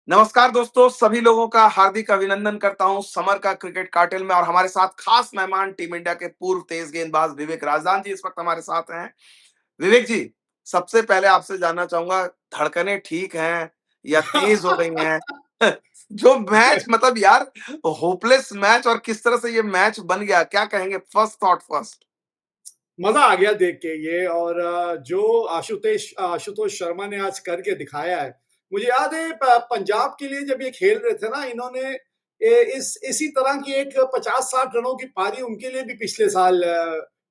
नमस्कार दोस्तों, सभी लोगों का हार्दिक अभिनंदन करता हूं समर का क्रिकेट कार्टेल में और हमारे साथ खास मेहमान टीम इंडिया के पूर्व तेज गेंदबाज विवेक राजदान जी इस वक्त हमारे साथ हैं। विवेक जी, सबसे पहले आपसे जानना चाहूंगा, धड़कनें ठीक हैं या तेज हो गई हैं? जो मैच मतलब यार, होपलेस मैच और किस तरह से ये मैच बन गया, क्या कहेंगे? First thought first. मजा आ गया देख के ये और जो आशुतोष शर्मा ने आज करके दिखाया है। मुझे याद है पंजाब के लिए जब ये खेल रहे थे ना, इन्होंने इस इसी तरह की एक 50-60 रनों की पारी उनके लिए भी पिछले साल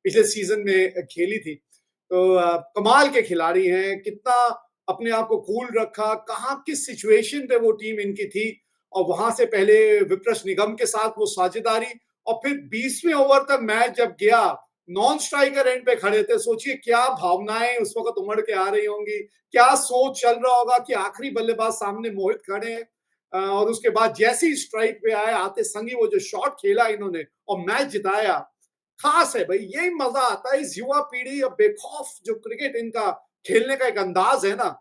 पिछले सीजन में खेली थी। तो कमाल के खिलाड़ी हैं, कितना अपने आप को कूल रखा, कहाँ किस सिचुएशन पे वो टीम इनकी थी और वहां से पहले विप्रेश निगम के साथ वो साझेदारी और फिर 20वें ओवर तक मैच जब गया, नॉन स्ट्राइकर एंड पे खड़े थे। सोचिए क्या भावनाएं उस वक्त उमड़ के आ रही होंगी, क्या सोच चल रहा होगा कि आखिरी बल्लेबाज सामने मोहित खड़े हैं। और उसके बाद जैसे ही स्ट्राइक पे आए, आते संगी वो जो शॉट खेला इन्होंने और मैच जिताया, खास है भाई। यही मजा आता है इस युवा पीढ़ी और बेखौफ जो क्रिकेट इनका खेलने का एक अंदाज है ना,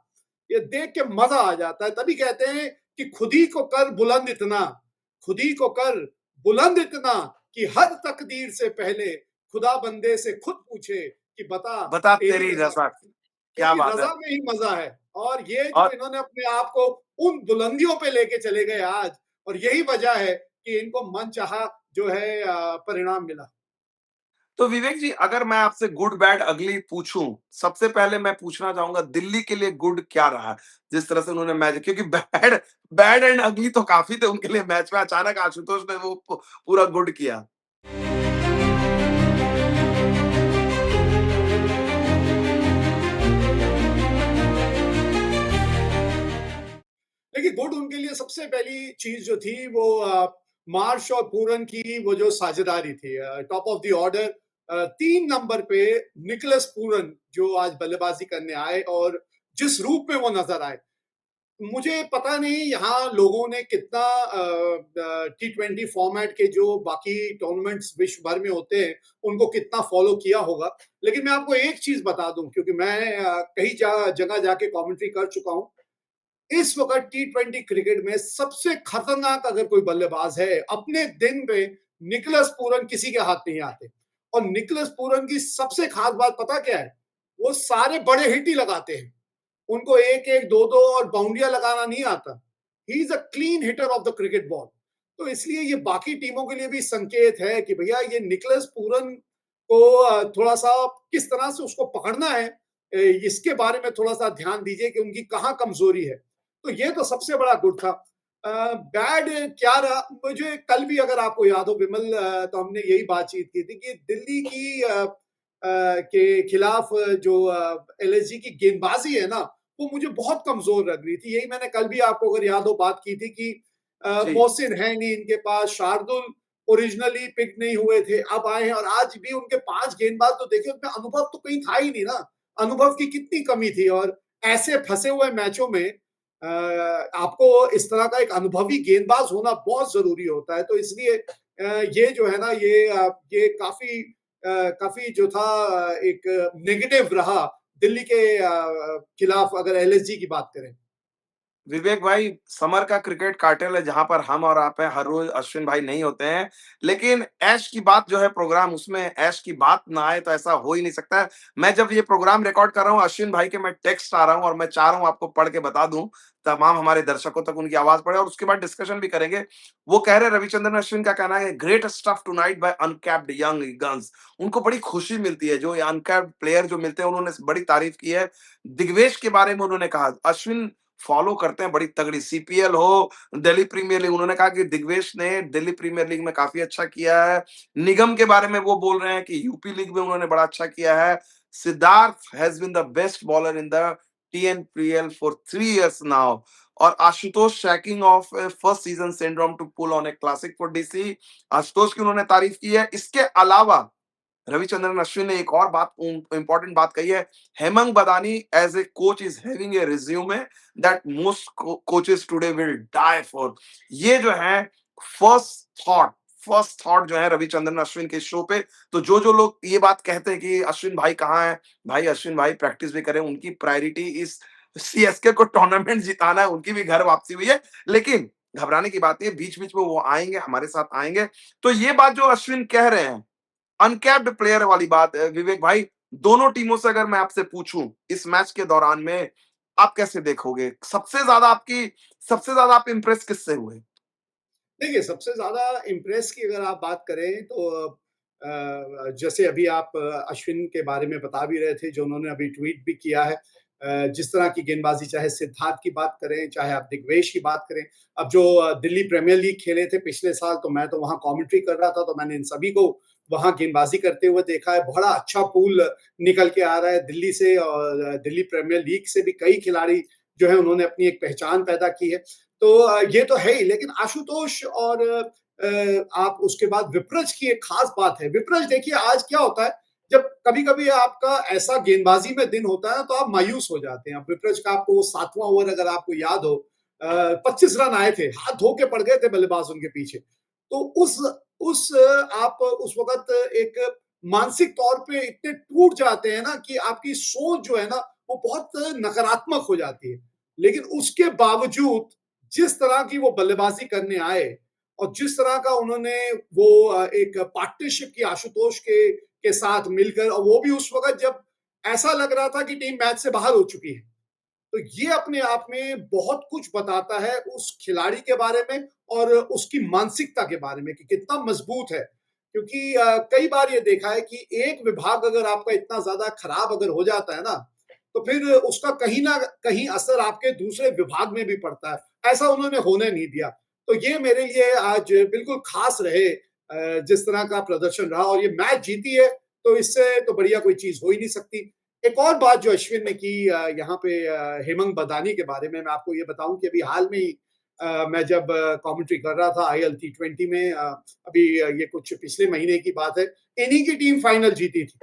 ये देख के मजा आ जाता है। तभी कहते हैं कि खुद ही को कर बुलंद इतना, खुद ही को कर बुलंद इतना कि हर तकदीर से पहले खुदा बंदे से खुद पूछे कि बता बता तेरी तेरी रजा। रजा, क्या तेरी बात है। रजा में ही मजा है। और ये जो और इन्होंने अपने आप को उन बुलंदियों पे लेके चले गए आज, और यही वजह है कि इनको मन चाहा जो है परिणाम मिला। तो विवेक जी, अगर मैं आपसे गुड बैड अगली पूछूं, सबसे पहले मैं पूछना चाहूंगा दिल्ली के लिए गुड क्या रहा? जिस तरह से उन्होंने मैच, क्योंकि बैड बैड एंड अगली तो काफी थे उनके लिए मैच में, अचानक आशुतोष ने वो पूरा गुड किया। देखिए, गुड उनके लिए सबसे पहली चीज जो थी वो मार्श और पूरन की वो जो साझेदारी थी, top of the order 3 number पे निकोलस पूरन जो आज बल्लेबाजी करने आए और जिस रूप में वो नजर आए, मुझे पता नहीं यहाँ लोगों ने कितना T20 फॉर्मेट के जो बाकी टूर्नामेंट्स विश्व भर में होते हैं उनको कितना फॉलो किया होगा। लेकिन मैं आपको एक चीज बता दूं, क्योंकि मैं कई जगह जाके कमेंट्री कर चुका हूं। इस वक्त T20 क्रिकेट में सबसे खतरनाक अगर कोई बल्लेबाज है अपने दिन पे, निकोलस पूरन किसी के हाथ नहीं आते। और निकोलस पूरन की सबसे खास बात पता क्या है? वो सारे बड़े हिट ही लगाते हैं। उनको एक एक दो दो और बाउंड्रियां लगाना नहीं आता। He is a clean hitter of the cricket ball. तो इसलिए ये बाकी टीमों के लिए भी संकेत है कि भैया ये निकोलस पूरन को थोड़ा सा किस तरह से उसको पकड़ना है, इसके बारे में थोड़ा सा ध्यान दीजिए कि उनकी कहाँ कमजोरी है। तो ये तो सबसे बड़ा गुड था। बैड क्या रहा? मुझे कल भी अगर आपको याद हो विमल, तो हमने यही बातचीत की थी कि दिल्ली की के खिलाफ जो एलएसजी की गेंदबाजी है ना, वो मुझे बहुत कमजोर लग रही थी। यही मैंने कल भी आपको अगर याद हो बात की थी कि जी। मोहसिन है नहीं इनके पास, शार्दुल ओरिजिनली पिक नहीं हुए थे, अब आए हैं। और आज भी उनके 5 गेंदबाज तो देखिए, उसमें अनुभव तो कहीं था ही नहीं ना। अनुभव की कितनी कमी थी। और ऐसे फंसे हुए मैचों में आपको इस तरह का एक अनुभवी गेंदबाज होना बहुत जरूरी होता है। तो इसलिए ये जो है ना, ये काफी काफी जो था एक नेगेटिव रहा दिल्ली के खिलाफ, अगर एलएसजी की बात करें। विवेक भाई, समर का क्रिकेट कार्टेल है जहां पर हम और आप हैं, हर रोज अश्विन भाई नहीं होते हैं, लेकिन ऐश की बात जो है प्रोग्राम, उसमें ऐश की बात ना आए तो ऐसा हो ही नहीं सकता है। मैं जब ये प्रोग्राम रिकॉर्ड कर रहा हूँ, अश्विन भाई के मैं टेक्स्ट आ रहा हूँ और मैं चाह रहा हूँ आपको पढ़ के बता दूं, तमाम हमारे दर्शकों तक उनकी आवाज पड़े और उसके बाद डिस्कशन भी करेंगे। वो कह रहे हैं, रविचंद्रन अश्विन का कहना है, great stuff tonight by uncapped young guns. उनको बड़ी खुशी मिलती है, जो अनकैप्ड प्लेयर जो मिलते हैं, उन्होंने बड़ी तारीफ की है। दिग्वेश के बारे में उन्होंने कहा, अश्विन फॉलो करते हैं बड़ी तगड़ी, सीपीएल हो, दिल्ली प्रीमियर लीग, उन्होंने कहा कि दिग्वेश ने दिल्ली प्रीमियर लीग में काफी अच्छा किया है। निगम के बारे में वो बोल रहे हैं कि यूपी लीग में उन्होंने बड़ा अच्छा किया है। Siddharth has been the best bowler in the TNPL for 3 years now. और Ashutosh shaking off first season syndrome to pull on a classic for DC. Ashutosh की उन्होंने तारीफ की है। इसके अलावा रविचंद्रन अश्विन ने एक और बात, इंपॉर्टेंट बात कही है, Hemang Badani as a coach is having a resume that most coaches today will die for. ये जो है फर्स्ट थॉट फर्स्ट थॉट जो है रविचंद्रन अश्विन के शो पे। तो जो जो लोग ये बात कहते हैं कि अश्विन भाई कहाँ है, भाई अश्विन भाई प्रैक्टिस भी करें, उनकी प्रायोरिटी इस सीएसके को टूर्नामेंट जिताना है, उनकी भी घर वापसी हुई है। लेकिन घबराने की बात नहीं है, बीच-बीच में वो आएँगे, हमारे साथ आएँगे। तो ये बात जो अश्विन कह रहे हैं, अनकैप्ड प्लेयर वाली बात विवेक भाई, दोनों टीमों से अगर मैं आपसे पूछूं इस मैच के दौरान में आप कैसे देखोगे? सबसे ज्यादा आप इम्प्रेस किससे हुए? देखिए, सबसे ज़्यादा इम्प्रेस की अगर आप बात करें तो जैसे अभी आप अश्विन के बारे में बता भी रहे थे, जो उन्होंने अभी ट्वीट भी किया है। जिस तरह की गेंदबाज़ी, चाहे सिद्धार्थ की बात करें, चाहे आप दिग्वेश की बात करें। अब जो दिल्ली प्रीमियर लीग खेले थे पिछले साल, तो मैं तो वहाँ कमेंट्री कर रहा था, तो मैंने इन सभी को वहाँ गेंदबाज़ी करते हुए देखा है। बड़ा अच्छा पूल निकल के आ रहा है दिल्ली से, और दिल्ली प्रीमियर लीग से भी कई खिलाड़ी जो है उन्होंने अपनी एक पहचान पैदा की है। तो ये तो है ही, लेकिन आशुतोष और आप उसके बाद विप्रेज की एक खास बात है। विप्रेज देखिए, आज क्या होता है, जब कभी-कभी आपका ऐसा गेंदबाजी में दिन होता है ना, तो आप मायूस हो जाते हैं। अब विप्रेज का आपको वो 7वां ओवर अगर आपको याद हो, 25 रन आए थे, हाथ धो के पड़ गए थे बल्लेबाज उनके पीछे। तो उस आप उस वक़्त एक मानसिक तौर पे इतने टूट जाते हैं ना, कि आपकी सोच जो है ना, वो बहुत नकारात्मक हो जाती है। लेकिन उसके बावजूद जिस तरह की वो बल्लेबाजी करने आए, और जिस तरह का उन्होंने वो एक पार्टनरशिप की आशुतोष के साथ मिलकर, और वो भी उस वक़्त जब ऐसा लग रहा था कि टीम मैच से बाहर हो चुकी है। तो ये अपने आप में बहुत कुछ बताता है उस खिलाड़ी के बारे में, और उसकी मानसिकता के बारे में, कि कितना मजबूत है। क्योंकि कई बार ये देखा है कि एक विभाग अगर आपका इतना ज्यादा खराब अगर हो जाता है ना, तो फिर उसका कहीं ना कहीं असर आपके दूसरे विभाग में भी पड़ता है। ऐसा उन्होंने होने नहीं दिया। तो ये मेरे लिए आज बिल्कुल खास रहे, जिस तरह का प्रदर्शन रहा, और ये मैच जीती है, तो इससे तो बढ़िया कोई चीज हो ही नहीं सकती। एक और बात जो अश्विन ने की यहाँ पे, हेमंत बदानी के बारे में मैं आपको ये बताऊं कि अभी हाल में ही मैं जब कमेंट्री कर रहा था आईएल T20 में, अभी ये कुछ पिछले महीने की बात है, इन्हीं की टीम फाइनल जीती थी।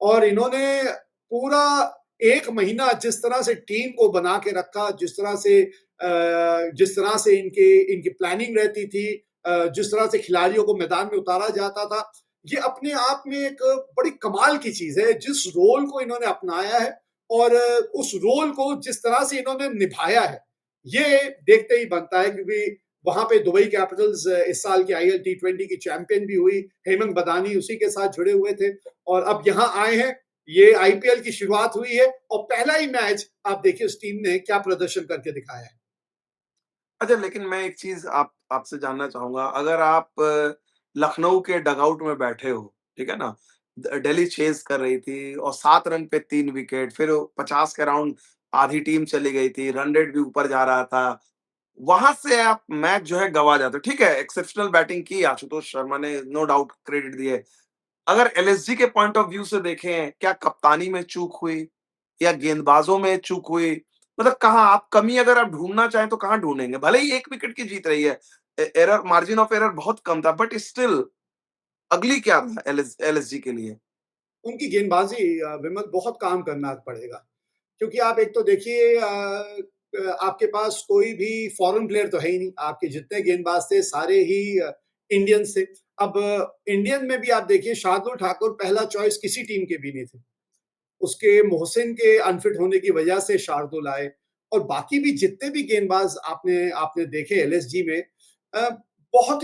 और इन्होंने पूरा एक महीना जिस तरह से टीम को बना के रखा, जिस तरह से इनके इनकी प्लानिंग रहती थी, जिस तरह से खिलाड़ियों को मैदान में उतारा जाता था, ये अपने आप में एक बड़ी कमाल की चीज है। जिस रोल को इन्होंने अपनाया है, और उस रोल को जिस तरह से इन्होंने निभाया है, ये देखते ही बनता है। क्योंकि वहां पे दुबई कैपिटल्स इस साल की आईएल T20 की चैंपियन भी हुई, हेमंत बदानी उसी के साथ जुड़े हुए थे, और अब यहाँ आए हैं। ये आईपीएल की शुरुआत हुई है, और पहला ही मैच आप देखिए उस टीम ने क्या प्रदर्शन करके दिखाया है। अच्छा, लेकिन मैं एक चीज आपसे जानना चाहूंगा, अगर आप लखनऊ के डगआउट में बैठे हो, ठीक है ना? दिल्ली चेज कर रही थी और 7 रन पे 3 विकेट, फिर 50 के राउंड आधी टीम चली गई थी, रन रेट भी ऊपर जा रहा था। वहां से आप मैच जो है गवा जाते हो। ठीक है, एक्सेप्शनल बैटिंग की आशुतोष शर्मा ने, नो डाउट क्रेडिट दिए। अगर एलएसजी के पॉइंट ऑफ व्यू से देखें, क्या कप्तानी में चूक हुई या गेंदबाजों में चूक हुई? मतलब कहाँ आप कमी अगर आप ढूँढना चाहें तो कहाँ ढूँढेंगे? भले ही 1 विकेट की जीत रही है। एरर, मार्जिन ऑफ एरर बहुत कम था, बट स्टिल अगली क्या था एलएसजी के लिए? उनकी गेंदबाजी, विमल, बहुत काम करना पड़ेगा। क्योंकि आप एक तो देखिए, आपके पास कोई भी फॉरेन प्लेयर तो है ही नहीं। आपके जितने गेंदबाज थे सारे ही इंडियंस थे। अब इंडियन में भी आप देखिए, शार्दुल ठाकुर पहला चॉइस किसी टीम के भी नहीं थे। उसके मोहसिन के अनफिट होने की वजह से शार्दुल आए, और बाकी भी जितने भी गेंदबाज आपने आपने देखे एलएसजी में, अ, बहुत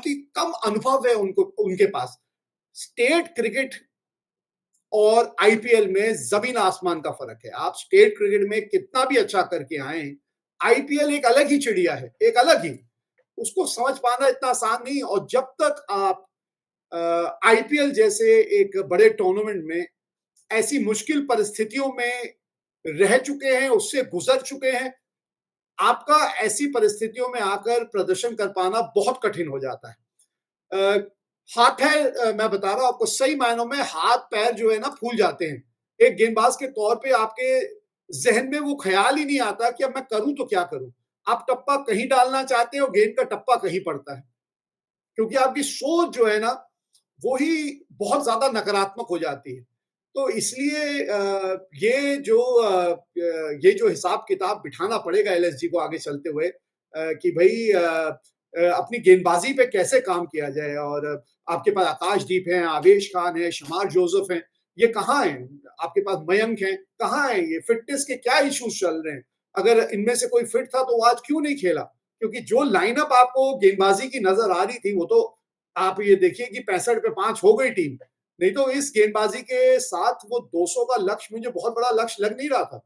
ही कम अनुभव है उनको, उनके पास। स्टेट क्रिकेट और आईपीएल में जमीन आसमान का फर्क है। आप स्टेट क्रिकेट में कितना भी अच्छा करके आए, आईपीएल एक अलग ही चिड़िया है, एक अलग ही। उसको समझ पाना इतना आसान नहीं। और जब तक आप आईपीएल जैसे एक बड़े टूर्नामेंट में ऐसी मुश्किल परिस्थितियों में रह चुके हैं, उससे गुजर चुके हैं, आपका ऐसी परिस्थितियों में आकर प्रदर्शन कर पाना बहुत कठिन हो जाता है। अ, मैं बता रहा हूँ आपको, सही मायनों में हाथ पैर जो है ना फूल जाते हैं। एक गेंदबाज के तौर पे आपके जहन में वो ख्याल ही नहीं आता कि अब मैं करूं तो क्या करूं। आप टप्पा कहीं डालना चाहते हो, गेंद का टप्पा कहीं पड़ता है। क्योंकि आपकी सोच जो है ना, वो ही बहुत ज्यादा नकारात्मक हो जाती है। तो इसलिए ये जो हिसाब किताब बिठाना पड़ेगा एलएसजी को आगे चलते हुए, कि भाई अपनी गेंदबाजी पे कैसे काम किया जाए। और आपके पास आकाशदीप हैं, आवेश खान है, शमार जोसेफ हैं। ये कहाँ है? आपके पास मयंक है, कहाँ है ये? फिटनेस के क्या इश्यूज चल रहे हैं? अगर इनमें से कोई फिट था तो वो आज क्यों नहीं खेला? क्योंकि जो लाइनअप आपको गेंदबाजी की नजर आ रही थी वो तो आप ये देखिए कि 65 पे 5 हो गई टीम। नहीं तो इस गेंदबाजी के साथ वो 200 का लक्ष्य मुझे बहुत बड़ा लक्ष्य लग नहीं रहा था।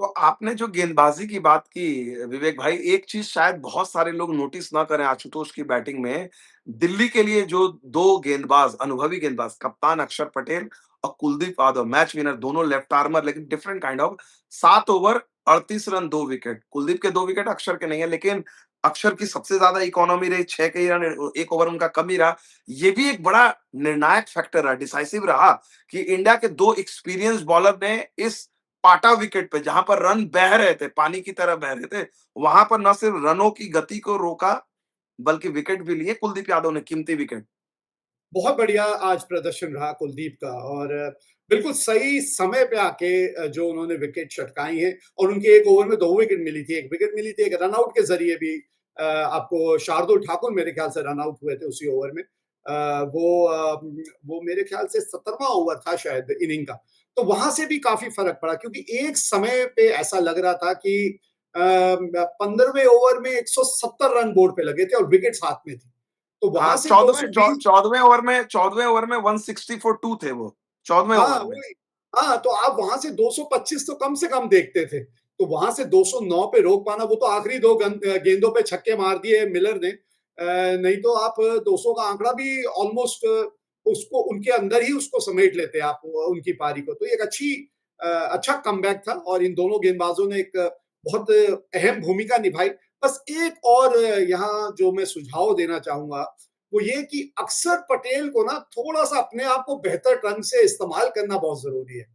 तो आपने जो गेंदबाजी की बात की विवेक भाई, एक चीज़ शायद बहुत सारे लोग नोटिस ना करें आशुतोष की बैटिंग में, दिल्ली के लिए जो 2 गेंदबाज, अनुभवी गेंदबाज, कप्तान अक्षर पटेल और कुलदीप यादव, मैच विनर, दोनों लेफ्ट आर्मर लेकिन different kind of, 7 over 38 run 2 wicket. Kuldeep के 2 विकेट, अक्षर के नहीं है, लेकिन अक्षर की सबसे ज्यादा इकोनॉमी रही, 6 के ही रन, 1 ओवर उनका कम ही रहा। ये भी एक बड़ा निर्णायक फैक्टर रहा, डिसाइसिव रहा कि इंडिया के 2 एक्सपीरियंस्ड बॉलर ने इस पाटा विकेट पे, जहां पर रन बह रहे थे, पानी की तरह बह रहे थे, वहां पर न सिर्फ रनों की गति को रोका, बल्कि विकेट भी लिए कुलदीप यादव ने, कीमती विकेट। बहुत बढ़िया आज प्रदर्शन रहा कुलदीप का और बिल्कुल सही समय पे आके जो उन्होंने विकेट छटकाई हैं और उनके 1 ओवर में 2 विकेट मिली थी। 1 विकेट मिली थी, एक रन आउट के ज़रिए भी आपको शार्दुल ठाकुर मेरे ख्याल से रन आउट हुए थे उसी ओवर में। वो मेरे ख्याल से 17वां ओवर था शायद इनिंग का। तो वहाँ से भी काफ़ी फ़र्क पड़ा क्योंकि एक समय पे ऐसा लग रहा था कि 15वें ओवर में 170 रन बोर्ड पे लगे थे और विकेट्स हाथ में थी। तो वहाँ हाँ, से 14वें 220 14वें ओवर में 160 फॉर 2 थे वो, 14वें हाँ, ओवर में। वही। हाँ, तो आप वहाँ से 225 तो कम से कम देखते थे। तो वहाँ से 209 पे रोक पाना, वो तो आखिरी 2 गेंदों पे छक्के मार दिए मिलर ने। नहीं तो आप 200 का आंकड़ा भी ऑलमोस्ट उसको उनके अंदर ही उसको समेट लेते आप उनकी पारी को। तो ये एक अच्छा कमबैक था और इन दोनों गेंदबाजों ने एक बहुत अहम भूमिका निभाई। बस एक और यहाँ जो मैं सुझाव देना चाहूँगा वो ये कि अक्षर पटेल को ना थोड़ा-सा अपने आप को बेहतर ढंग से इस्तेमाल करना बहुत ज़रूरी है।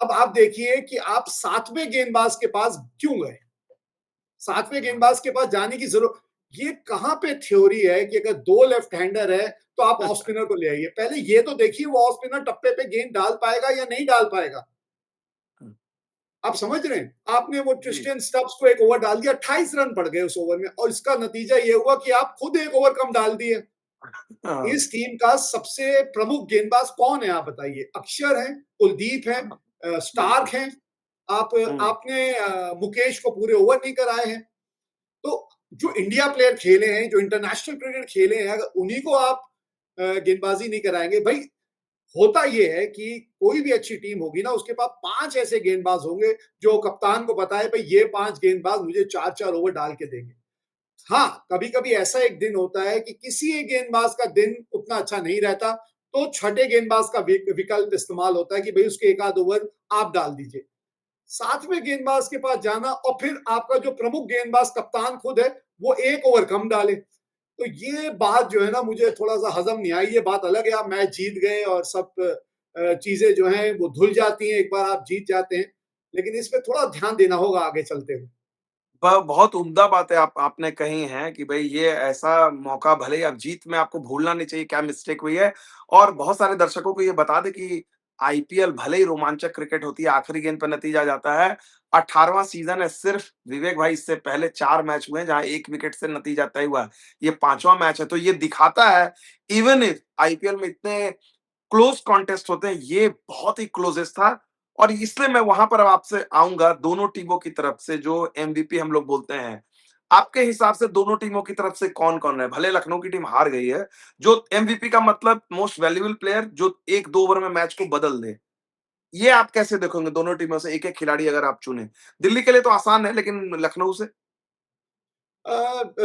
अब आप देखिए कि आप 7वें गेंदबाज के पास क्यों गए? 7वें गेंदबाज के पास जाने की ये कहाँ पे थ्योरी है कि अगर 2 लेफ्ट हैंडर है, तो आप ऑफ स्पिनर को ले आइए। पहले ये तो देखिए वो ऑफ स्पिनर टप्पे पे गेंद डाल पाएगा या नहीं डाल पाएगा। आप समझ रहे हैं? आपने वो जी। ट्रिस्टियन स्टब्स को 1 ओवर डाल दिया, 28 रन पड़ गए उस ओवर में और इसका नतीजा ये हुआ कि आप खुद 1 ओवर कम डाल दिए। हाँ, इस टीम का सबसे प्रमुख गेंदबाज कौन है आप बताइए? अक्षर हैं, कुलदीप हैं, हाँ, स्टार्क बिल्कुल। हैं, हुँ। आपने मुकेश को पूरे ओवर नहीं कराए हैं। तो जो इंडिया प्लेयर खेले हैं, जो इंटरनेशनल क्रिकेट खेले हैं, अगर उन्हीं को आप गेंदबाजी नहीं कराएँगे भई होता ये है कि कोई भी अच्छी टीम होगी ना, उसके पास 5 ऐसे गेंदबाज होंगे, जो कप्तान को पता है भई ये 5 गेंदबाज मुझे 4-4 ओवर डाल के देंगे। हाँ, कभी-कभी ऐसा एक दिन होता है कि किसी एक गेंदबाज का दिन उतना अच्छा नहीं रहता, तो छठे गेंदबाज का विकल्प इस्तेमाल होता है कि भई उसके 1 आध ओवर आप डाल दीजिए। 7वें गेंदबाज के पास जाना और फिर आपका जो प्रमुख गेंदबाज कप्तान खुद है, वो 1 ओवर कम डाले। तो ये बात जो है ना मुझे थोड़ा-सा हज़म नहीं आई। ये बात अलग है आप मैच जीत गए और सब चीज़ें जो हैं वो धुल जाती हैं, एक बार आप जीत जाते हैं। लेकिन इस पे थोड़ा ध्यान देना होगा आगे चलते हुए। बहुत उम्दा बातें आपने कही हैं कि भई ये ऐसा मौका, भले ही आप जीत में, आपको भूलना नहीं चाहिए क्या मिस्टेक हुई है, और बहुत सारे दर्शकों को ये बता दें कि आईपीएल भले ही रोमांचक क्रिकेट होती है, आखिरी गेंद पे नतीजा जाता है, 18वां सीज़न है सिर्फ विवेक भाई, इससे पहले 4 मैच हुए हैं जहाँ 1 विकेट से नतीजा तय हुआ है। ये 5वां मैच है, तो ये दिखाता है इवन इफ आईपीएल में इतने क्लोज कॉन्टेस्ट होते हैं, ये बहुत ही क्लोजेस्ट था, और इसलिए मैं वहां पर अब आपसे आऊंगा दोनों टीमों की तरफ से, जो एमवीपी हम लोग बोलते हैं। आपके हिसाब से दोनों टीमों की तरफ से कौन कौन है? भले लखनऊ की टीम हार गई है, जो एमवीपी का मतलब मोस्ट वैल्यूएबल प्लेयर, जो 1-2 ओवर में मैच को बदल दे, ये आप कैसे देखोगे? दोनों टीमों से एक एक खिलाड़ी अगर आप चुने, दिल्ली के लिए तो आसान है, लेकिन लखनऊ से?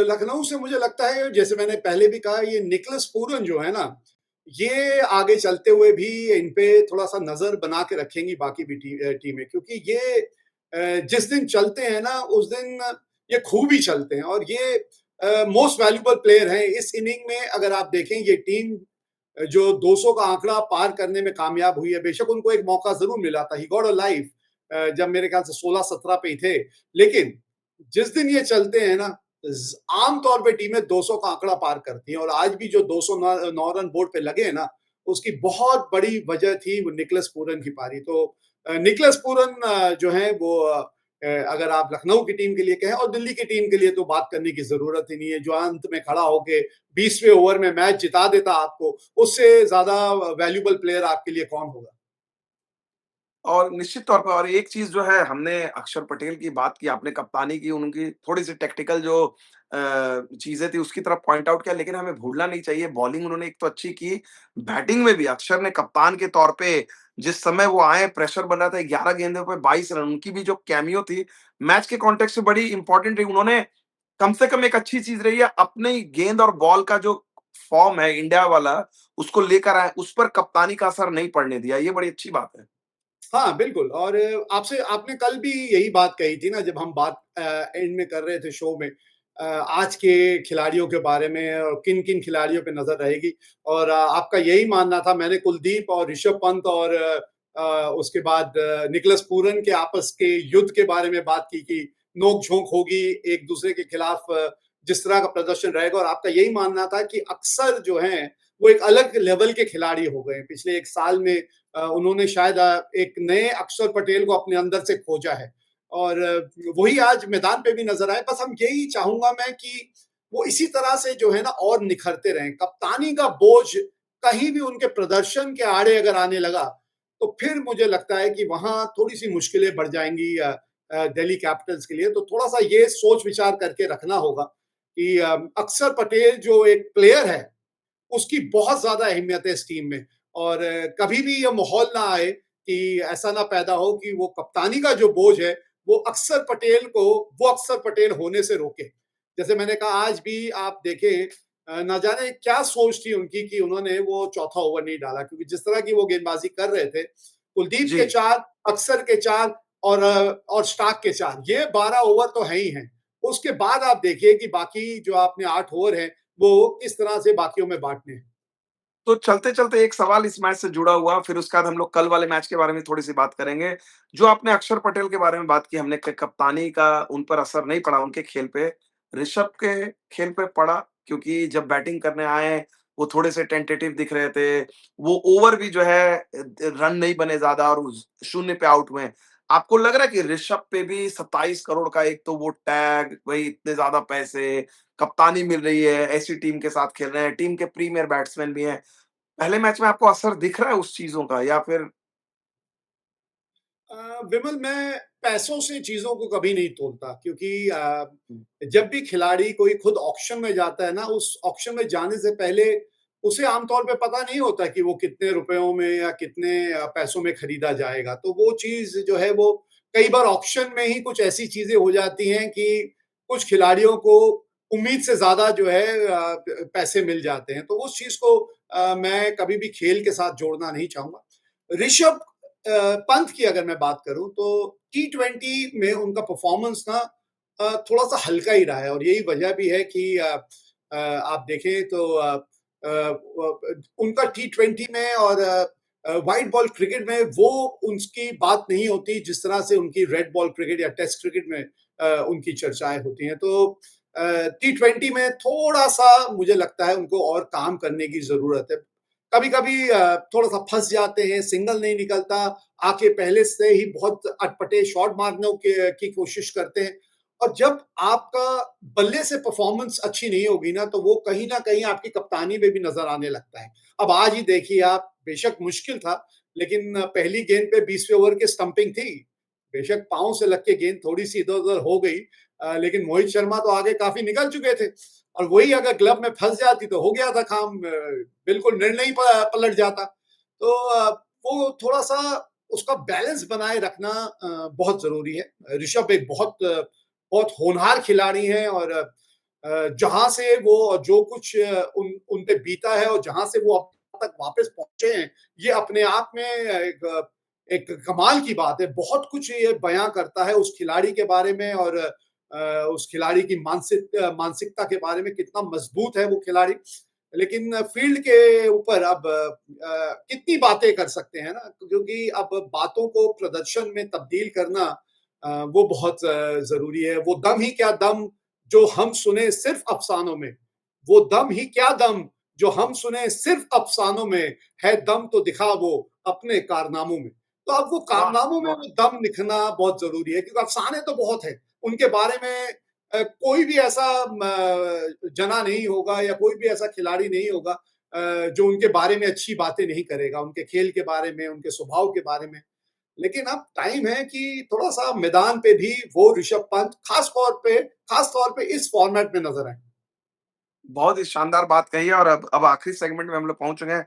लखनऊ से मुझे लगता है जैसे मैंने पहले भी कहा ये निकोलस पूरन जो है ना, ये आगे चलते हुए भी इन पे थोड़ा-सा नज़र बना के रखेंगी बाकी भी टीमें क्योंकि ये जिस दिन चलते हैं ना उस दिन ये खूब ही चलते हैं और ये मोस्ट वैल्यूएबल प्लेयर हैं। इस इनिंग में अगर आप देखें ये टीम जो 200 का आंकड़ा पार करने में कामयाब हुई है, बेशक उनको एक मौका ज़रूर मिला था, ही गॉट अ लाइफ जब मेरे ख्याल से 16-17 पे ही थे। लेकिन जिस दिन ये चलते हैं ना, आम तौर पे टीमें 200 का आंकड़ा पार करती हैं और आज भी जो 209 रन बोर्ड पे लगे हैं ना, उसकी बहुत बड़ी वजह थी वो निकोलस पूरन की पारी। तो निकोलस पूरन जो है वो अगर आप लखनऊ की टीम के लिए कहें और दिल्ली की टीम के लिए तो बात करने की ज़रूरत ही नहीं है। जो अंत में खड़ा होके 20वें ओवर में मैच जिता देता आपको, उससे ज़्यादा वैल्यूएबल प्लेयर आपके लिए कौन होगा? और निश्चित तौर पर और एक चीज़ जो है हमने अक्षर पटेल की बात की, आपने कप्तानी की, उनकी थोड़ी-सी टैक्टिकल जो चीज़ें थी उसकी तरफ पॉइंट आउट किया, लेकिन हमें भूलना नहीं चाहिए बॉलिंग उन्होंने एक तो अच्छी की, बैटिंग में भी अक्षर ने कप्तान के तौर पे जिस समय वो आए प्रेशर बन रहा था 11 गेंदों पे 22 रन, उनकी भी जो कैमियो थी, मैच के कॉन्टेक्स्ट से बड़ी इंपॉर्टेंट रही। उन्होंने कम से कम एक अच्छी चीज़ रही है, अपनी गेंद और बॉल का जो फॉर्म है इंडिया वाला, उसको लेकर आए, उस पर कप्तानी का असर नहीं पड़ने दिया, ये बड़ी अच्छी बात है। हाँ, बिल्कुल और आपसे आपने कल भी यही बात कही थी ना जब हम बात एंड में कर रहे थे शो में आज के खिलाड़ियों के बारे में और किन-किन खिलाड़ियों पे नज़र रहेगी और आपका यही मानना था मैंने कुलदीप और ऋषभ पंत और उसके बाद निकोलस पूरन के आपस के युद्ध के बारे में बात की कि नोक-झोंक होगी एक-दूसरे के खिलाफ जिस तरह का प्रदर्शन रहेगा और आपका यही मानना था कि अक्सर जो हैं, वो एक अलग लेवल के खिलाड़ी हो गए हैं। पिछले 1 साल में उन्होंने शायद एक नए अक्षर पटेल को अपने अंदर से खोजा है और वही आज मैदान पे भी नजर आए। बस हम यही चाहूंगा मैं कि वो इसी तरह से जो है ना और निखरते रहें। कप्तानी का बोझ कहीं भी उनके प्रदर्शन के आड़े अगर आने लगा, तो फिर मुझे लगता है कि वहां थोड़ी सी मुश्किलें बढ़ जाएंगी दिल्ली कैपिटल्स के लिए। तो थोड़ा सा ये सोच विचार करके रखना होगा कि अक्षर पटेल जो एक प्लेयर है उसकी बहुत ज़्यादा अहमियत है इस टीम में और कभी भी ये माहौल ना आए कि ऐसा ना पैदा हो कि वो कप्तानी का जो बोझ है, वो अक्सर पटेल को वो अक्सर पटेल होने से रोके। जैसे मैंने कहा आज भी आप देखें ना जाने क्या सोच थी उनकी कि उन्होंने वो चौथा ओवर नहीं डाला क्योंकि जिस तरह की वो गेंदबाजी कर रहे थे, कुलदीप के जी। 4, अक्सर के 4 और स्टार्क के 4 ये 12 ओवर तो हैं ही हैं। उसके बाद आप देखिए कि बाकी जो आपने 8 ओवर हैं वो किस तरह से बाकियों में बाँटने हैं। तो चलते-चलते एक सवाल इस मैच से जुड़ा हुआ, फिर उसके बाद हम लोग कल वाले मैच के बारे में थोड़ी-सी बात करेंगे। जो आपने अक्षर पटेल के बारे में बात की, हमने क कप्तानी का उन पर असर नहीं पड़ा उनके खेल पे। ऋषभ के खेल पे पड़ा क्योंकि जब बैटिंग करने आए, वो थोड़े-से टेंटेटिव दिख रहे थे। वो ओवर भी जो है रन नहीं बने ज़्यादा और उस शून्य पे आउट हुए। आपको लग रहा है कि ऋषभ पे भी 27 करोड़ का एक तो वो टैग, वही इतने ज़्यादा पैसे, कप्तानी मिल रही है, ऐसी टीम के साथ खेल रहे हैं, टीम के प्रीमियर बैट्समैन भी हैं। पहले मैच में आपको असर दिख रहा है उस चीज़ों का या फिर विमल मैं पैसों से चीज़ों को कभी नहीं तोलता क्योंकि जब भी खिलाड़ी कोई खुद ऑक्शन में जाता है ना, उस ऑक्शन में जाने से पहले उसे आमतौर पे पता नहीं होता कि वो कितने रुपयों में या कितने पैसों में खरीदा जाएगा। तो वो चीज़ जो है वो कई बार ऑक्शन में ही कुछ ऐसी चीज़ें हो जाती हैं कि कुछ खिलाड़ियों को उम्मीद से ज़्यादा जो है पैसे मिल जाते हैं। तो उस चीज़ को मैं कभी भी खेल के साथ जोड़ना नहीं चाहूँगा। ऋषभ पंत की अगर मैं बात करूं तो टी20 में उनका परफॉर्मेंस ना थोड़ा-सा हल्का ही रहा है और यही वजह भी है कि आप देखें तो उनका टी20 में और व्हाइट बॉल क्रिकेट में वो उनकी बात नहीं होती जिस तरह से उनकी रेड बॉल क्रिकेट या टेस्ट क्रिकेट में उनकी चर्चाएँ होती हैं। तो टी20 में थोड़ा-सा मुझे लगता है उनको और काम करने की ज़रूरत है। कभी-कभी थोड़ा-सा फँस जाते हैं, सिंगल नहीं निकलता, आके पहले से ही बहुत अटपटे शॉट मारने के की कोशिश करते हैं और जब आपका बल्ले से परफॉर्मेंस अच्छी नहीं होगी ना, तो वो कहीं न कहीं आपकी कप्तानी में भी नज़र आने लगता है। अब आज ही देखिए आप, बेशक मुश्किल था, लेकिन पहली गेंद पे 20वें ओवर की स्टंपिंग थी। बेशक पाँव से लग के गेंद थोड़ी-सी इधर-उधर हो गई लेकिन मोहित शर्मा तो आगे काफ़ी निकल चुके थे और वही अगर ग्लव में फँस जाती तो हो गया था काम बिल्कुल निर्णय ही पलट जाता। तो वो थोड़ा-सा उसका बैलेंस बनाए रखना बहुत ज़रूरी है। ऋषभ एक बहुत होनहार खिलाड़ी हैं और जहाँ से वो जो कुछ उन पे बीता है और जहाँ से वो अब तक वापस पहुँचे हैं, ये अपने आप में एक कमाल की बात है। बहुत कुछ ये बयाँ करता है उस खिलाड़ी के बारे में और उस खिलाड़ी की मानसिकता के बारे में कितना मजबूत है वो खिलाड़ी। लेकिन फील्ड के ऊपर अब कितनी बातें कर सकते हैं ना क्योंकि अब बातों को प्रदर्शन में तब्दील करना वो बहुत ज़रूरी है। वो दम ही क्या दम जो हम सुने सिर्फ़ अफ़सानों में, वो दम ही क्या दम जो हम सुने सिर्फ़ अफ़सानों में, है दम तो दिखा वो अपने कारनामों में। तो अब वो वाह! कारनामों में वाह! वो दम दिखना बहुत ज़रूरी है क्योंकि अफ़साने तो बहुत हैं। उनके बारे में कोई भी ऐसा जना नहीं होगा या कोई भी ऐसा खिलाड़ी नहीं होगा जो उनके बारे में अच्छी बातें नहीं करेगा, उनके खेल के बारे में, उनके स्वभाव के बारे में। लेकिन अब टाइम है कि थोड़ा-सा मैदान पे भी वो ऋषभ पंत खास तौर पे इस फॉर्मेट में नज़र आएँ। बहुत ही शानदार बात कही है और अब आखिरी सेगमेंट में हम लोग पहुँच चुके हैं।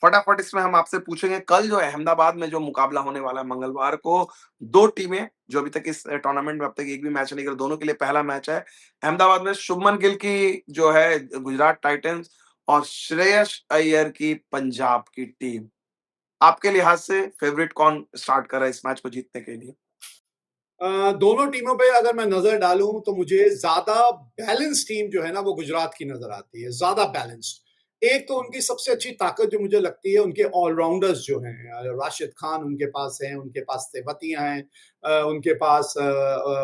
फटाफट इसमें हम आपसे पूछेंगे कल जो अहमदाबाद में जो मुकाबला होने वाला है मंगलवार को, 2 टीमें जो अभी तक इस टूर्नामेंट में अब तक एक भी मैच नहीं खेला, दोनों के लिए पहला मैच है। अहमदाबाद में शुभमन गिल की जो है गुजरात टाइटंस और श्रेयस अय्यर की पंजाब की टीम। आपके लिहाज से फेवरेट कौन स्टार्ट कर रहा है इस मैच को जीतने के लिए? दोनों टीमों पे अगर मैं नज़र डालूँ तो मुझे ज़्यादा बैलेंस टीम जो है ना वो गुजरात की नज़र आती है, ज़्यादा बैलेंस्ड। एक तो उनकी सबसे अच्छी ताकत जो मुझे लगती है उनके ऑलराउंडर्स जो हैं राशिद खान उनके पास हैं, उनके पास तेवतिया हैं उनके पास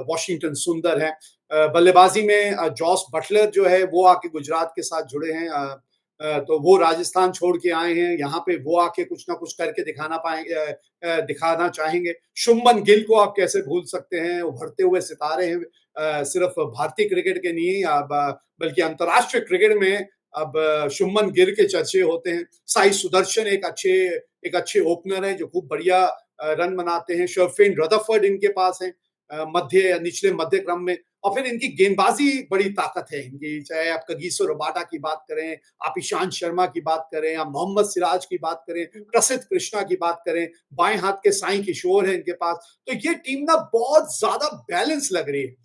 वॉशिंगटन सुंदर हैं। बल्लेबाज़ी में जॉस बटलर जो है वो आके गुजरात के साथ जुड़े हैं तो वो राजस्थान छोड़ के आए हैं, यहाँ पे वो आके कुछ ना कुछ करके दिखाना चाहेंगे। शुभमन गिल को आप कैसे भूल सकते हैं, उभरते हुए सितारे हैं सिर्फ भारतीय क्रिकेट के नहीं अब बल्कि अंतर्राष्ट्रीय क्रिकेट में अब शुभमन गिल के चर्चे होते हैं। साई सुदर्शन एक अच्छे ओपनर हैं जो खूब बढ़िया रन बनाते हैं। शर्फेन रदरफोर्ड इनके पास हैं मध्य या निचले मध्य क्रम में और फिर इनकी गेंदबाजी बड़ी ताकत है इनकी, चाहे आप कगिसो रबाडा की बात करें, आप ईशांत शर्मा की बात करें, आप मोहम्मद सिराज की बात करें, प्रसिद्ध कृष्णा की बात करें, बाएं हाथ के साईं किशोर है इनके पास। तो ये टीम ना बहुत ज्यादा बैलेंस लग रही है।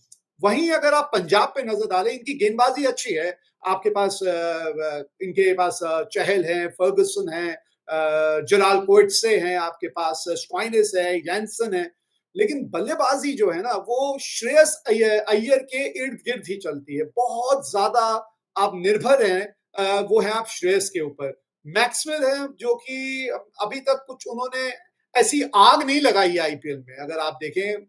वहीं अगर आप पंजाब पे नजर डालें, इनकी गेंदबाजी अच्छी है। आपके पास इनके पास चहल है, फर्गुसन है, जलाल कोएट्से हैं, आपके पास स्टॉइनिस है, जैनसन है। लेकिन बल्लेबाजी जो है ना वो श्रेयस अय्यर के इर्द गिर्द ही चलती है। बहुत ज्यादा आप निर्भर हैं वो है आप श्रेयस के ऊपर। मैक्सवेल है जो कि अभी तक कुछ उन्होंने ऐसी आग नहीं लगाई है आईपीएल में। अगर आप देखें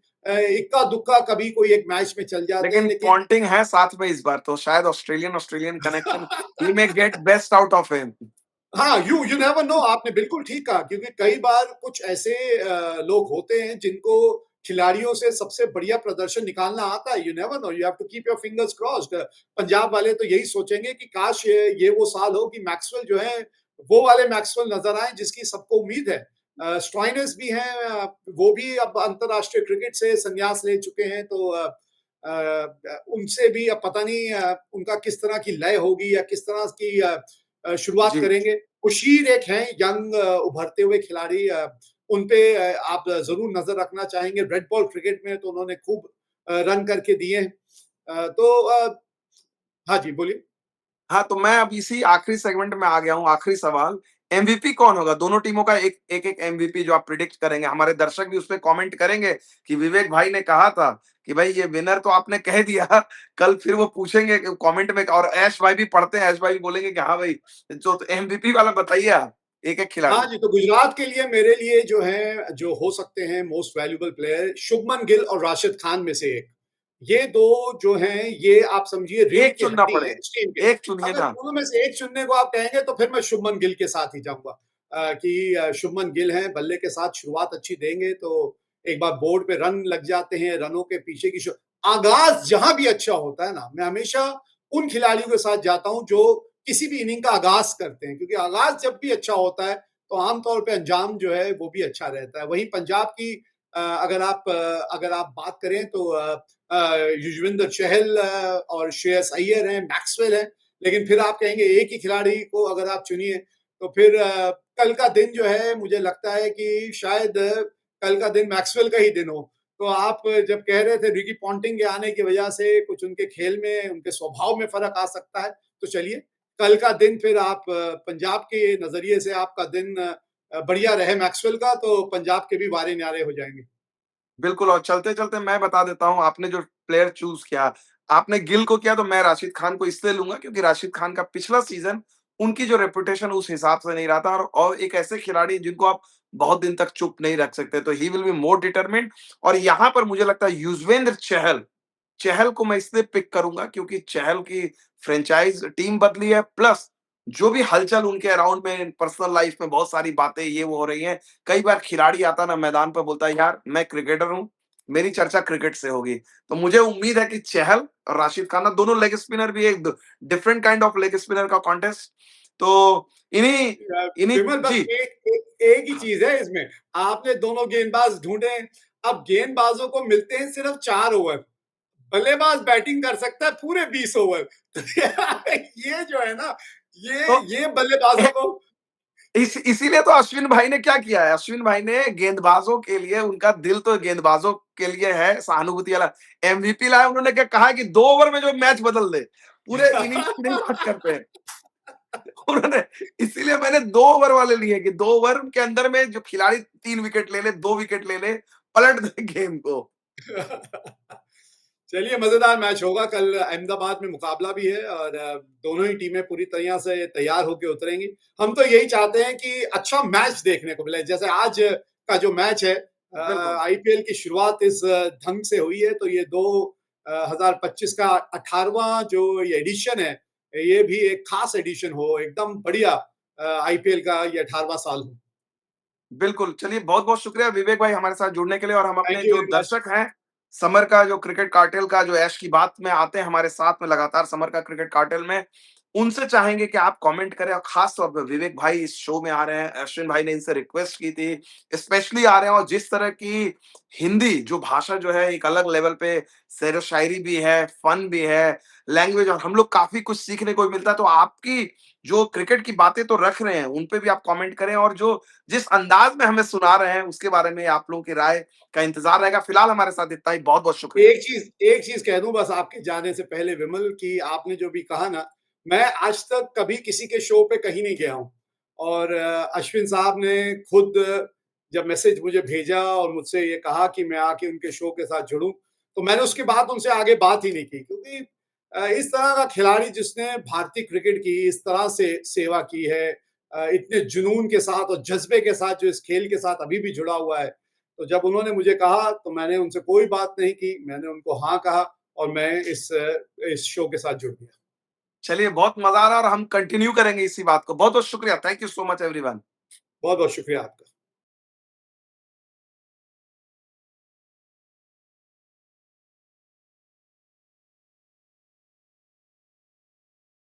इक्का दुक्का कभी कोई एक मैच में चल जाते हैं लेकिन लेकिन पॉन्टिंग है साथ में इस बार तो शायद Australian Australian connection he may get best out of him. हाँ, यू नेवर नो आपने बिल्कुल ठीक कहा क्योंकि कई बार कुछ ऐसे लोग होते हैं जिनको खिलाड़ियों से सबसे बढ़िया प्रदर्शन निकालना आता है। You never know, you have to keep your fingers crossed. Punjab वाले तो यही सोचेंगे कि काश ये वो साल हो कि मैक्सवेल जो है वो वाले मैक्सवेल नजर आए जिसकी सबको उम्मीद है। स्टॉइनिस भी हैं वो भी अब अंतर्राष्ट्रीय क्रिकेट से संन्यास ले चुके हैं तो उनसे भी अब पता नहीं उनका किस तरह की लय होगी या किस तरह की शुरुआत जी। करेंगे। खुशीर एक हैं यंग उभरते हुए खिलाड़ी उन पे आप ज़रूर नज़र रखना चाहेंगे। रेड बॉल क्रिकेट में तो उन्होंने खूब रन करके दिए हैं। हाँ जी, बोलिए। हाँ, तो मैं अब इसी आखिरी सेगमेंट में आ गया हूँ, आखिरी सवाल। एमवीपी कौन होगा? दोनों टीमों का एक-एक एमवीपी जो आप प्रिडिक्ट करेंगे, हमारे दर्शक भी उसपे कमेंट करेंगे कि विवेक भाई ने कहा था कि भाई ये विनर तो आपने कह दिया, कल फिर वो पूछेंगे कमेंट में और ऐश भाई भी पढ़ते हैं, ऐश भाई भी बोलेंगे कि हाँ भाई, तो एमवीपी वाला बताइए आप, एक-एक हाँ खिलाड़ी। जी, तो गुजरात के लिए मेरे लिए जो है जो हो सकते हैं most valuable player Shubman Gill और राशिद खान में से एक। ये 2 जो हैं ये आप समझिए रीढ़ एक की चुनना हड्डी पड़े, है इस टीम के। एक चुनिए अगर ना। दोनों में से एक चुनने को आप कहेंगे तो फिर मैं शुभमन गिल के साथ ही जाऊँगा कि शुभमन गिल हैं बल्ले के साथ शुरुआत अच्छी देंगे तो एक बार बोर्ड पे रन लग जाते हैं, रनों के पीछे की आगाज़ जहाँ भी अच्छा होता है ना, मैं हमेशा उन खिलाड़ियों के साथ जाता हूँ जो किसी भी इनिंग का आगाज़ करते हैं क्योंकि आगाज़ जब भी अच्छा होता है तो आमतौर पे अंजाम जो है वो भी अच्छा रहता है। वहीं पंजाब की अगर आप बात करें तो युजवेंद्र चहल और श्रेयस अय्यर हैं, मैक्सवेल हैं, लेकिन फिर आप कहेंगे एक ही खिलाड़ी को अगर आप चुनिए तो फिर कल का दिन जो है मुझे लगता है कि शायद कल का दिन मैक्सवेल का ही दिन हो। तो आप जब कह रहे थे रिकी पॉन्टिंग के आने की वजह से कुछ उनके खेल में, उनके स्वभाव में फ़र्क आ सकता है, तो चलिए कल का दिन फिर आप पंजाब के नज़रिए से आपका दिन बढ़िया रहे मैक्सवेल का तो पंजाब के भी वारे न्यारे हो जाएँगे। बिल्कुल और चलते-चलते मैं बता देता हूँ, आपने जो प्लेयर चूज़ किया, आपने गिल को किया तो मैं राशिद खान को इसलिए लूँगा क्योंकि राशिद खान का पिछला सीज़न उनकी जो रेपुटेशन उस हिसाब से नहीं रहा था और एक ऐसे खिलाड़ी जिनको आप बहुत दिन तक चुप नहीं रख सकते, तो he will be more determined और यहाँ पर मुझे लगता है युज़वेंद्र चहल, चहल को मैं इसलिए पिक करूँगा क्योंकि चहल की फ्रैंचाइज़ टीम बदली है प्लस जो भी हलचल उनके अराउंड में पर्सनल लाइफ़ में बहुत सारी बातें ये वो हो रही हैं। कई बार खिलाड़ी आता है ना मैदान पे बोलता है यार मैं क्रिकेटर हूँ, मेरी चर्चा क्रिकेट से होगी। तो मुझे उम्मीद है कि चहल और राशिद खान दोनों लेग स्पिनर भी एक different kind of leg spinner का कॉन्टेस्ट। तो इन्हीं इन्हीं विमल बस जी, एक ही चीज है इसमें, आपने दोनों गेंदबाज ढूंढे, अब गेंदबाजों को मिलते हैं सिर्फ 4 ओवर, बल्लेबाज बैटिंग कर सकता है पूरे 20 ओवर। तो ये जो है ना, तो ये बल्लेबाजों को इसीलिए तो अश्विन भाई ने क्या किया है, अश्विन भाई ने गेंदबाजों के लिए, उनका दिल तो गेंदबाजों के लिए है, सहानुभूति वाला। एमवीपी लाए, उन्होंने क्या कहा कि 2 ओवर में जो मैच बदल दे, पूरे इनिंग्स की नहीं बात करते हैं। उन्होंने, इसीलिए मैंने 2 ओवर वाले लिए कि 2 ओवर के अंदर में जो खिलाड़ी 3 विकेट ले ले, 2 विकेट ले ले, पलट दे गेम को। चलिए मजेदार मैच होगा कल, अहमदाबाद में मुकाबला भी है और दोनों ही टीमें पूरी तरह से तैयार होकर उतरेंगी। हम तो यही चाहते हैं कि अच्छा मैच देखने को मिले, जैसे आज का जो मैच है, बिल्कुल। आईपीएल की शुरुआत इस ढंग से हुई है, तो ये 2025 का 18वां जो ये एडिशन है, ये भी एक खास एडिशन हो, एकदम बढ़िया आईपीएल का ये 18वां साल हो। बिल्कुल, चलिए बहुत-बहुत शुक्रिया विवेक भाई हमारे साथ जुड़ने के लिए, और हम अपने थैंक यू जो वेरी मच। दर्शक हैं, समर का जो क्रिकेट कार्टेल का जो ऐश की बात में आते हैं हमारे साथ में लगातार समर का क्रिकेट कार्टेल में, उनसे चाहेंगे कि आप कमेंट करें, और खास तौर पे विवेक भाई इस शो में आ रहे हैं, अश्विन भाई ने इनसे रिक्वेस्ट की थी, स्पेशली आ रहे हैं, और जिस तरह की हिंदी जो भाषा जो है एक अलग लेवल पे शेरो-शायरी भी है, फन भी है, लैंग्वेज, और हम लोग काफ़ी कुछ सीखने को भी मिलता है। तो आपकी जो क्रिकेट की बातें तो रख रहे हैं, उन पे भी आप कमेंट करें, और जो जिस अंदाज में हमें सुना रहे हैं उसके बारे में आप लोगों की राय का इंतजार रहेगा। फिलहाल हमारे साथ इतना ही, बहुत-बहुत शुक्रिया। एक चीज कह दूं बस आपके जाने से पहले विमल, कि आपने जो भी कहा ना, मैं आज तक कभी किसी के शो पे कहीं नहीं गया हूं, और अश्विन साहब ने खुद जब मैसेज मुझे भेजा और मुझसे ये कहा कि मैं आके उनके शो के साथ जुड़ूं, तो मैंने उसके बाद उनसे आगे बात ही नहीं की, क्योंकि इस तरह का खिलाड़ी जिसने भारतीय क्रिकेट की इस तरह से सेवा की है, इतने जुनून के साथ और जज्बे के साथ जो इस खेल के साथ अभी भी जुड़ा हुआ है, तो जब उन्होंने मुझे कहा तो मैंने उनसे कोई बात नहीं की, मैंने उनको हाँ कहा और मैं इस शो के साथ जुड़ गया। चलिए, बहुत मज़ा आ रहा है, और हम कंटिन्यू करेंगे इसी बात को। बहुत-बहुत शुक्रिया। Thank you so much everyone. बहुत-बहुत शुक्रिया आपका।